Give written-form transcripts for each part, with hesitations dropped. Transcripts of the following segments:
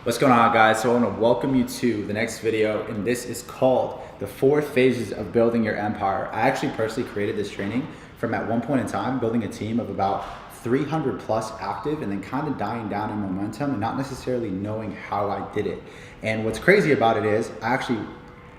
What's going on, guys? So I want to welcome you to the next video, and this is called the 4 phases of building your empire. I actually personally created this training from at one point in time building a team of about 300 plus active and then kind of dying down in momentum and not necessarily knowing how I did it. And what's crazy about it is I actually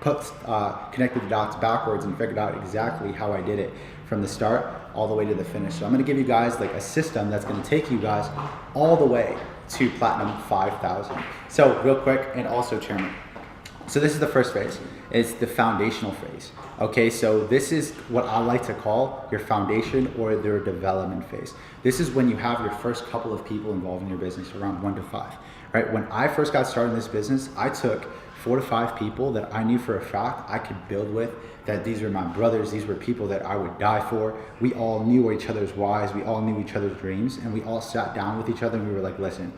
connected the dots backwards and figured out exactly how I did it from the start all the way to the finish. So I'm going to give you guys like a system that's going to take you guys all the way to Platinum 5,000. So real quick, and also chairman. So this is the first phase. It's the foundational phase. Okay, so this is what I like to call your foundation or your development phase. This is when you have your first couple of people involved in your business, around 1 to 5. Right? When I first got started in this business, I took 4 to 5 people that I knew for a fact I could build with, that these were my brothers, these were people that I would die for. We all knew each other's whys, we all knew each other's dreams, and we all sat down with each other and we were like, listen,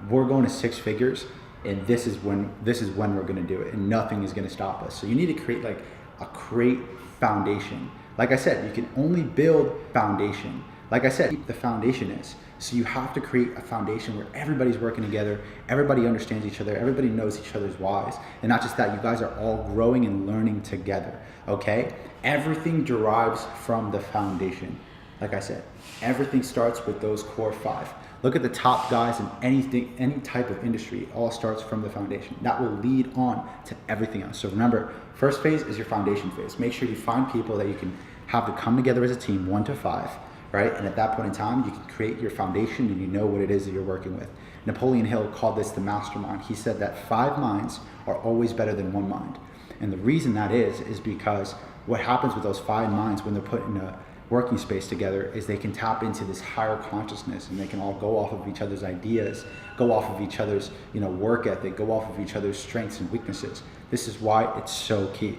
we're going to 6 figures, and this is when we're gonna do it, and nothing is gonna stop us. So you need to create like a great foundation. Like I said, you can only build foundation. Like I said, the foundation is. So you have to create a foundation where everybody's working together, everybody understands each other, everybody knows each other's whys. And not just that, you guys are all growing and learning together, okay? Everything derives from the foundation. Like I said, everything starts with those core 5. Look at the top guys in any type of industry. It all starts from the foundation. That will lead on to everything else. So remember, first phase is your foundation phase. Make sure you find people that you can have to come together as a team, 1 to 5. Right? And at that point in time, you can create your foundation and you know what it is that you're working with. Napoleon Hill called this the mastermind. He said that 5 minds are always better than 1 mind. And the reason that is because what happens with those 5 minds when they're put in a working space together is they can tap into this higher consciousness, and they can all go off of each other's ideas, go off of each other's work ethic, go off of each other's strengths and weaknesses. This is why it's so key.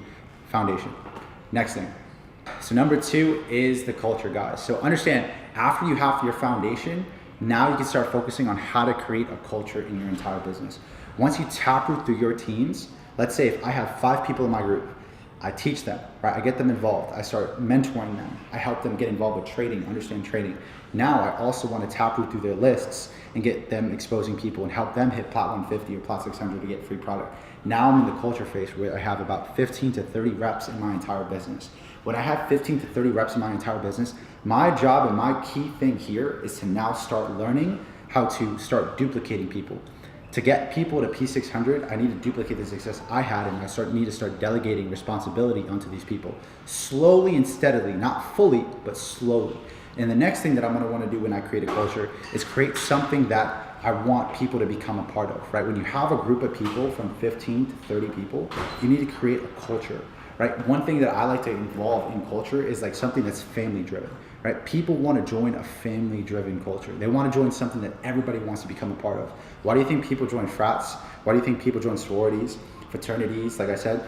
Foundation. Next thing. So number 2 is the culture, guys. So understand, after you have your foundation, now you can start focusing on how to create a culture in your entire business. Once you tap root through your teams, let's say if I have 5 people in my group, I teach them, right? I get them involved. I start mentoring them. I help them get involved with trading, understand trading. Now I also want to tap root through their lists and get them exposing people and help them hit Plat 150 or Plat 600 to get free product. Now I'm in the culture phase where I have about 15 to 30 reps in my entire business. When I have 15 to 30 reps in my entire business, my job and my key thing here is to now start learning how to start duplicating people. To get people to P600, I need to duplicate the success I had, and I need to start delegating responsibility onto these people. Slowly and steadily, not fully, but slowly. And the next thing that I'm gonna wanna do when I create a culture is create something that I want people to become a part of, right? When you have a group of people from 15 to 30 people, you need to create a culture, right? One thing that I like to involve in culture is like something that's family driven, right? People want to join a family driven culture. They want to join something that everybody wants to become a part of. Why do you think people join frats? Why do you think people join sororities, fraternities, like I said,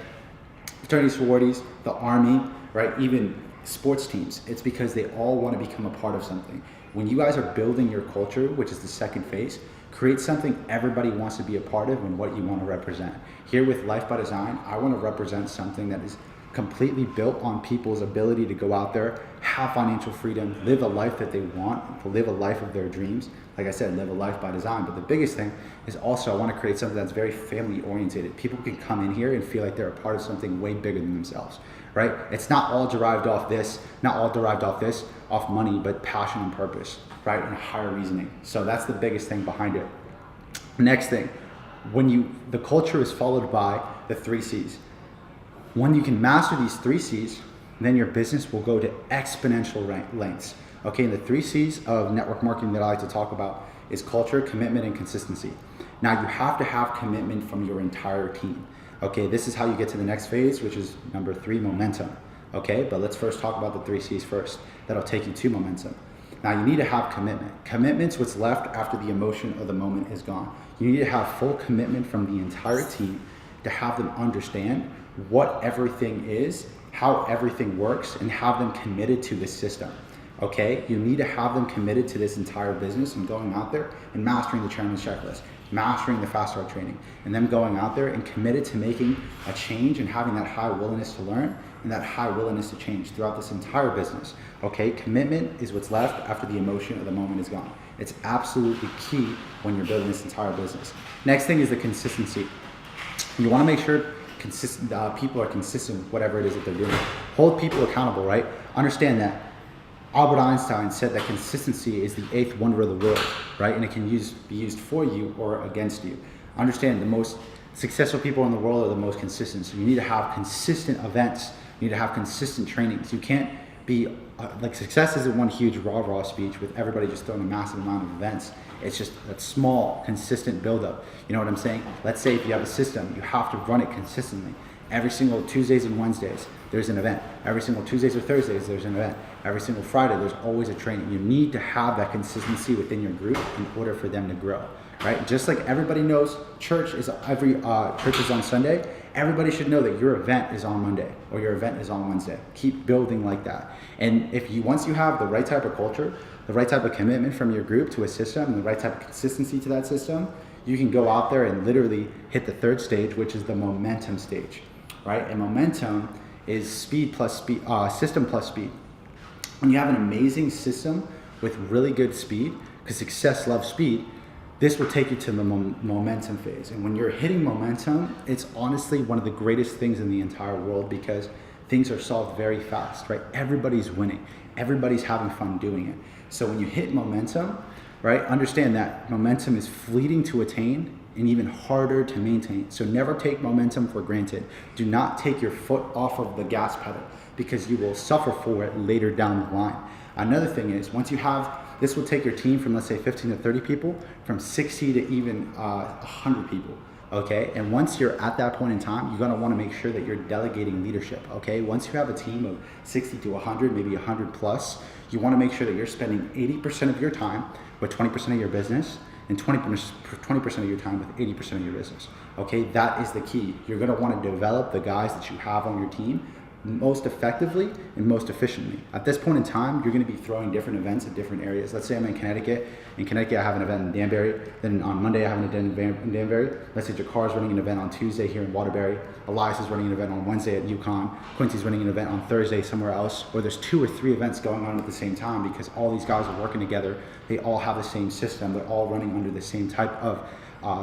fraternities, sororities, the army, right? Even sports teams. It's because they all want to become a part of something. When you guys are building your culture, which is the second phase, create something everybody wants to be a part of and what you want to represent. Here with Life by Design, I want to represent something that is completely built on people's ability to go out there, have financial freedom, live a life that they want, to live a life of their dreams. Like I said, live a life by design. But the biggest thing is also I want to create something that's very family oriented. People can come in here and feel like they're a part of something way bigger than themselves, right? It's not all derived off this, off money, but passion and purpose, right? And higher reasoning. So that's the biggest thing behind it. Next thing, the culture is followed by the 3 C's. When you can master these 3 C's, then your business will go to exponential lengths. Okay, and the 3 C's of network marketing that I like to talk about is culture, commitment, and consistency. Now you have to have commitment from your entire team. Okay, this is how you get to the next phase, which is number 3, momentum. Okay, but let's first talk about the 3 C's first. That'll take you to momentum. Now you need to have commitment. Commitment's what's left after the emotion of the moment is gone. You need to have full commitment from the entire team to have them understand what everything is, how everything works, and have them committed to the system. Okay, you need to have them committed to this entire business and going out there and mastering the chairman's checklist, mastering the fast start training, and them going out there and committed to making a change and having that high willingness to learn and that high willingness to change throughout this entire business. Okay, commitment is what's left after the emotion of the moment is gone. It's absolutely key when you're building this entire business. Next thing is the consistency. You want to make sure people are consistent with whatever it is that they're doing. Hold people accountable, right? Understand that Albert Einstein said that consistency is the 8th wonder of the world, right? And it can be used for you or against you. Understand the most successful people in the world are the most consistent. So you need to have consistent events. You need to have consistent trainings. You can't be like success isn't one huge rah-rah speech with everybody just throwing a massive amount of events. It's just a small, consistent buildup. You know what I'm saying? Let's say if you have a system, you have to run it consistently. Every single Tuesdays and Wednesdays, there's an event. Every single Tuesdays or Thursdays, there's an event. Every single Friday, there's always a training. You need to have that consistency within your group in order for them to grow, right? Just like everybody knows church is on Sunday, everybody should know that your event is on Monday or your event is on Wednesday. Keep building like that. And once you have the right type of culture, the right type of commitment from your group to a system, and the right type of consistency to that system, you can go out there and literally hit the third stage, which is the momentum stage, right? And momentum is speed plus speed, system plus speed. When you have an amazing system with really good speed, because success loves speed, this will take you to the momentum phase. And when you're hitting momentum, it's honestly one of the greatest things in the entire world because things are solved very fast, right? Everybody's winning. Everybody's having fun doing it. So when you hit momentum, right, understand that momentum is fleeting to attain and even harder to maintain. So never take momentum for granted. Do not take your foot off of the gas pedal because you will suffer for it later down the line. Another thing is once you have, this will take your team from let's say 15 to 30 people, from 60 to even 100 people. Okay, and once you're at that point in time, you're gonna wanna make sure that you're delegating leadership, okay? Once you have a team of 60 to 100, maybe 100 plus, you wanna make sure that you're spending 80% of your time with 20% of your business and 20% of your time with 80% of your business, okay? That is the key. You're gonna wanna develop the guys that you have on your team most effectively and most efficiently. At this point in time, you're gonna be throwing different events at different areas. Let's say I'm in Connecticut. In Connecticut, I have an event in Danbury. Then on Monday, I have an event in Danbury. Let's say Jakar's running an event on Tuesday here in Waterbury. Elias is running an event on Wednesday at UConn. Quincy's running an event on Thursday somewhere else. Or there's 2 or 3 events going on at the same time because all these guys are working together. They all have the same system. They're all running under the same type of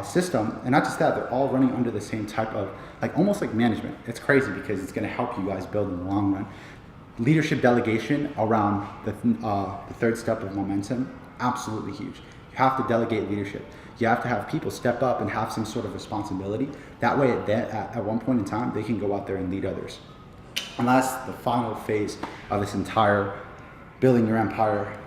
system, and not just that, they're all running under the same type of, like almost like management. It's crazy because it's going to help you guys build in the long run. Leadership delegation around the third step of momentum, absolutely huge. You have to delegate leadership. You have to have people step up and have some sort of responsibility. That way at one point in time, they can go out there and lead others. And that's the final phase of this entire building your empire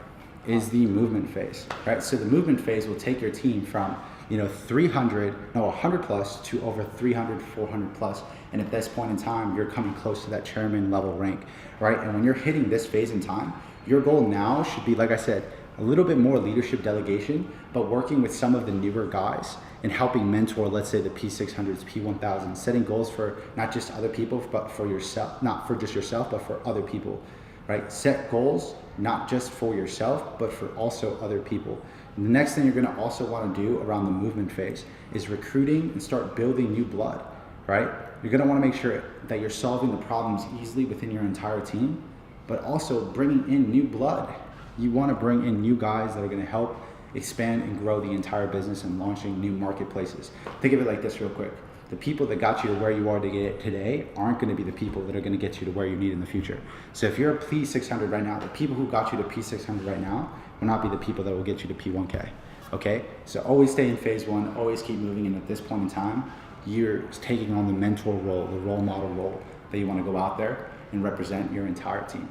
is the movement phase, right? So the movement phase will take your team from 100 plus to over 300, 400 plus. And at this point in time, you're coming close to that chairman level rank, right? And when you're hitting this phase in time, your goal now should be, like I said, a little bit more leadership delegation, but working with some of the newer guys and helping mentor, let's say the P600s, P1000s, setting goals for not just other people, but for yourself, not for just yourself, but for other people, right? Set goals, not just for yourself, but for also other people. And the next thing you're gonna also wanna do around the movement phase is recruiting and start building new blood, right? You're gonna wanna make sure that you're solving the problems easily within your entire team, but also bringing in new blood. You wanna bring in new guys that are gonna help expand and grow the entire business and launching new marketplaces. Think of it like this real quick. The people that got you to where you are today aren't going to be the people that are going to get you to where you need in the future. So if you're a P600 right now, the people who got you to P600 right now will not be the people that will get you to P1K. Okay? So always stay in phase 1, always keep moving, and at this point in time, you're taking on the mentor role, the role model role that you want to go out there and represent your entire team.